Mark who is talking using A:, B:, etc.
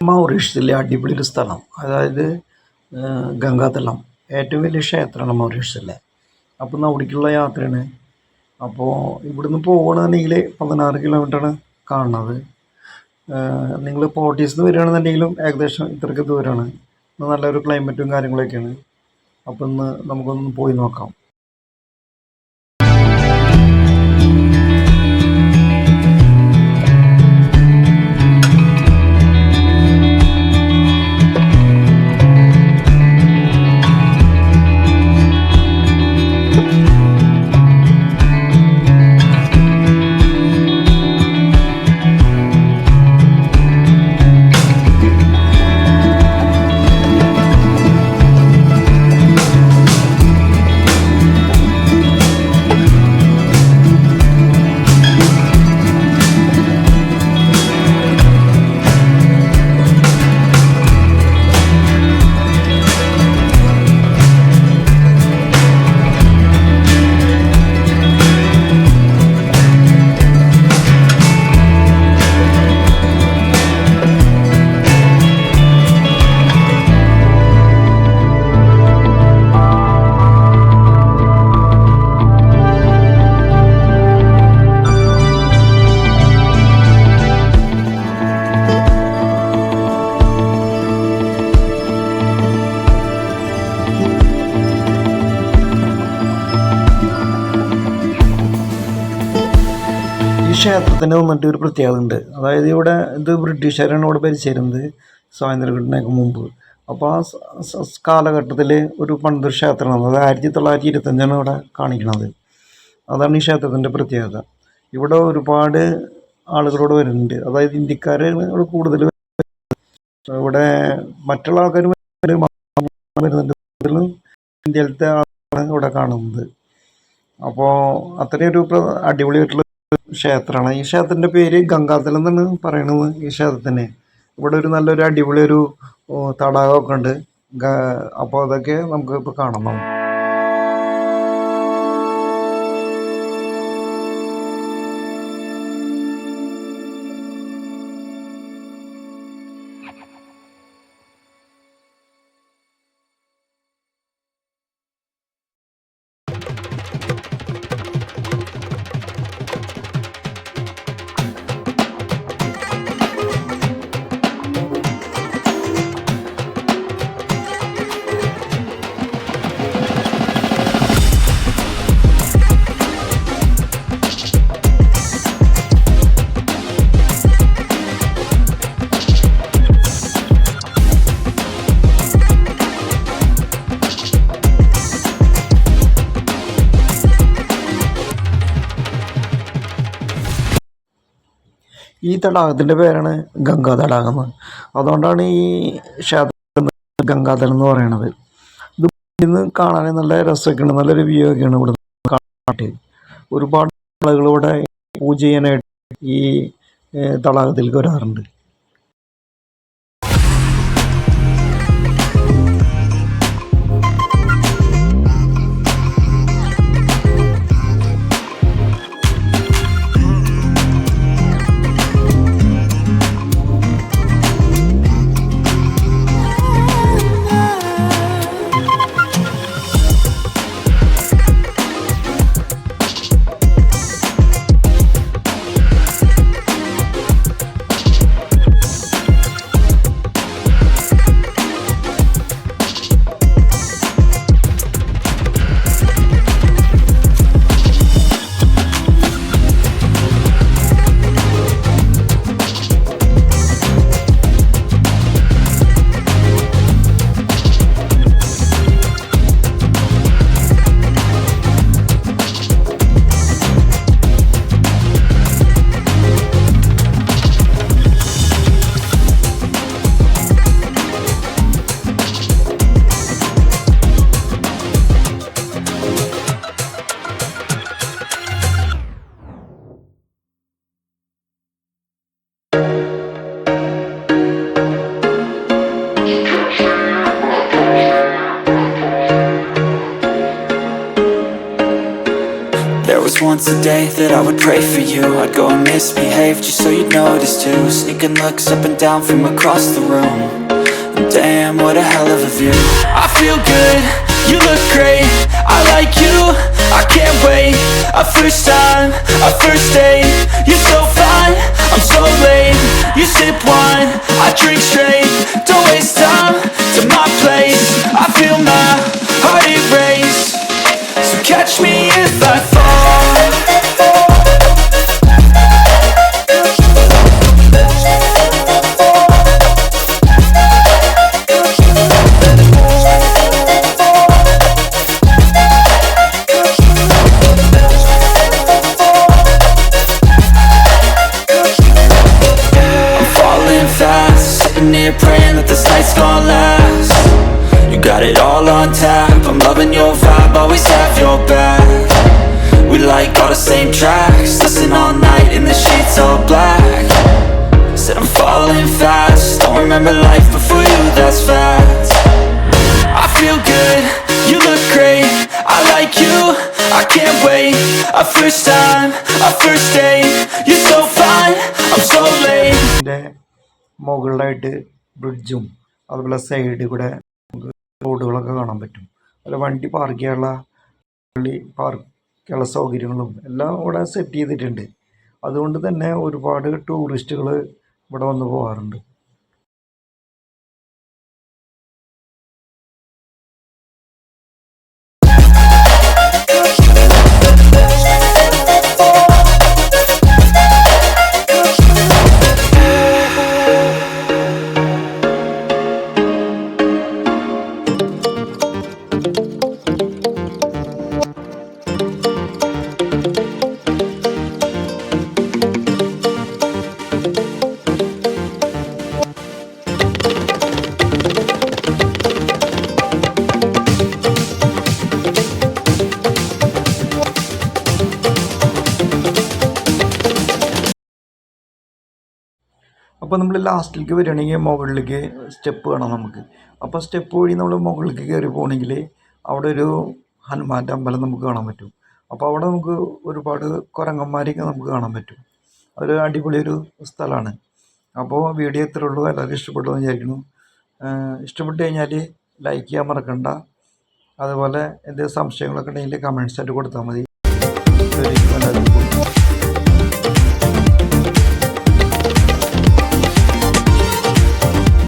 A: മൗറീഷ്യസിലെ അടിപൊളി ഒരു സ്ഥലം, അതായത് ഗംഗാതലം. ഏറ്റവും വലിയ ക്ഷേത്രമാണ് മൗറീഷ്യസിലെ. അപ്പോൾ അവിടേക്കുള്ള യാത്രയാണ്. അപ്പോൾ ഇവിടുന്ന് പോകണമെന്നുണ്ടെങ്കിൽ 16 കിലോമീറ്ററാണ് കാണുന്നത്. നിങ്ങൾ പോർട്ടീസിൽ നിന്ന് വരികയാണെന്നുണ്ടെങ്കിലും ഏകദേശം ഇത്രയ്ക്ക് ദൂരമാണ്. നല്ലൊരു ക്ലൈമറ്റും കാര്യങ്ങളൊക്കെയാണ്. അപ്പോൾ ഇന്ന് നമുക്കൊന്ന് പോയി നോക്കാം. ക്ഷേത്രത്തിന് വന്നിട്ട് ഒരു പ്രത്യേകത ഉണ്ട്. അതായത് ഇത് ബ്രിട്ടീഷുകാരാണ് ഇവിടെ ഭരിച്ചിരുന്നത് സ്വാതന്ത്ര്യഘടനയ്ക്ക് മുമ്പ്. അപ്പോൾ ആ കാലഘട്ടത്തിൽ ഒരു പണ്ടൊരു ക്ഷേത്രമാണ്. അത് 1925 ഇവിടെ കാണിക്കുന്നത്. അതാണ് ഈ ക്ഷേത്രത്തിൻ്റെ പ്രത്യേകത. ഇവിടെ ഒരുപാട് ആളുകളോട് വരുന്നുണ്ട്. അതായത് ഇന്ത്യക്കാരാണ് ഇവിടെ കൂടുതൽ. ഇവിടെ മറ്റുള്ള ആൾക്കാർ വരുന്നുണ്ട്. ഇന്ത്യയിലത്തെ ആളാണ് ഇവിടെ കാണുന്നത്. അപ്പോൾ അത്രയും ഒരു അടിപൊളിയായിട്ടുള്ള ക്ഷേത്രമാണ്. ഈ ക്ഷേത്രത്തിൻ്റെ പേര് ഗംഗാതലം എന്നാണ് പറയണത്. ഈ ക്ഷേത്രത്തിന് ഇവിടെ ഒരു നല്ലൊരു അടിപൊളി ഒരു തടാകമൊക്കെ ഉണ്ട്. അപ്പോൾ അതൊക്കെ നമുക്ക് ഇപ്പോൾ കാണണം. ഈ തടാകത്തിൻ്റെ പേരാണ് ഗംഗാ തടാകം. അതുകൊണ്ടാണ് ഈ ക്ഷേത്രം ഗംഗാതലം എന്ന് പറയുന്നത്. ഇത് ഇന്ന് കാണാൻ നല്ല രസമൊക്കെയാണ്, നല്ലൊരു വ്യൂ ഒക്കെയാണ് ഇവിടെ കാണാനായിട്ട്. ഒരുപാട് ആളുകൾ ഇവിടെ പൂജ ചെയ്യാനായിട്ട് ഈ തടാകത്തിലേക്ക് വരാറുണ്ട്.
B: once a day that I would pray for you. I'd go and misbehave just so you'd notice too. Sneaking looks up and down from across the room. Damn, what a hell of a view. I feel good, you look great, I like you, I can't wait. A first time, a first date, you're so fine, I'm so late. You sip wine, I drink straight, don't waste time to my place. I feel my heart erase, so catch me if I fall. Sitting here praying that this night's gonna last. You got it all on tap, I'm loving your vibe, always have your back. We like all the same tracks, listen all night in the sheets all black. Said I'm falling fast, don't remember life before you, that's fact. I feel good, you look great, I like you, I can't wait. A first time, a first date, you're so fine, I'm so late.
A: മുകളിലായിട്ട് ബ്രിഡ്ജും അതുപോലെ സൈഡിൽ കൂടെ റോഡുകളൊക്കെ കാണാൻ പറ്റും. അതുപോലെ വണ്ടി park ചെയ്യാനുള്ള സൗകര്യങ്ങളും എല്ലാം ഇവിടെ സെറ്റ് ചെയ്തിട്ടുണ്ട്. അതുകൊണ്ട് തന്നെ ഒരുപാട് ടൂറിസ്റ്റുകൾ ഇവിടെ വന്ന് പോകാറുണ്ട്. അപ്പോൾ നമ്മൾ ലാസ്റ്റിലേക്ക് വരികയാണെങ്കിൽ മുകളിലേക്ക് സ്റ്റെപ്പ് കാണാം നമുക്ക്. അപ്പോൾ സ്റ്റെപ്പ് വഴി നമ്മൾ മുകളിലേക്ക് കയറി പോകണമെങ്കിൽ അവിടെ ഒരു ഹനുമാൻ്റെ അമ്പലം നമുക്ക് കാണാൻ പറ്റും. അപ്പോൾ അവിടെ നമുക്ക് ഒരുപാട് കുരങ്ങന്മാരെയൊക്കെ നമുക്ക് കാണാൻ പറ്റും. അതൊരു അടിപൊളിയൊരു സ്ഥലമാണ്. അപ്പോൾ വീഡിയോ ഇത്രേ ഉള്ളൂ. എല്ലാവരും ഇഷ്ടപ്പെട്ടു എന്ന് വിചാരിക്കുന്നു. ഇഷ്ടപ്പെട്ട് കഴിഞ്ഞാൽ ലൈക്ക് ചെയ്യാൻ മറക്കണ്ട. അതുപോലെ എന്തെങ്കിലും സംശയങ്ങളൊക്കെ ഉണ്ടെങ്കിൽ കമൻറ്റ്സായിട്ട് കൊടുത്താൽ മതി.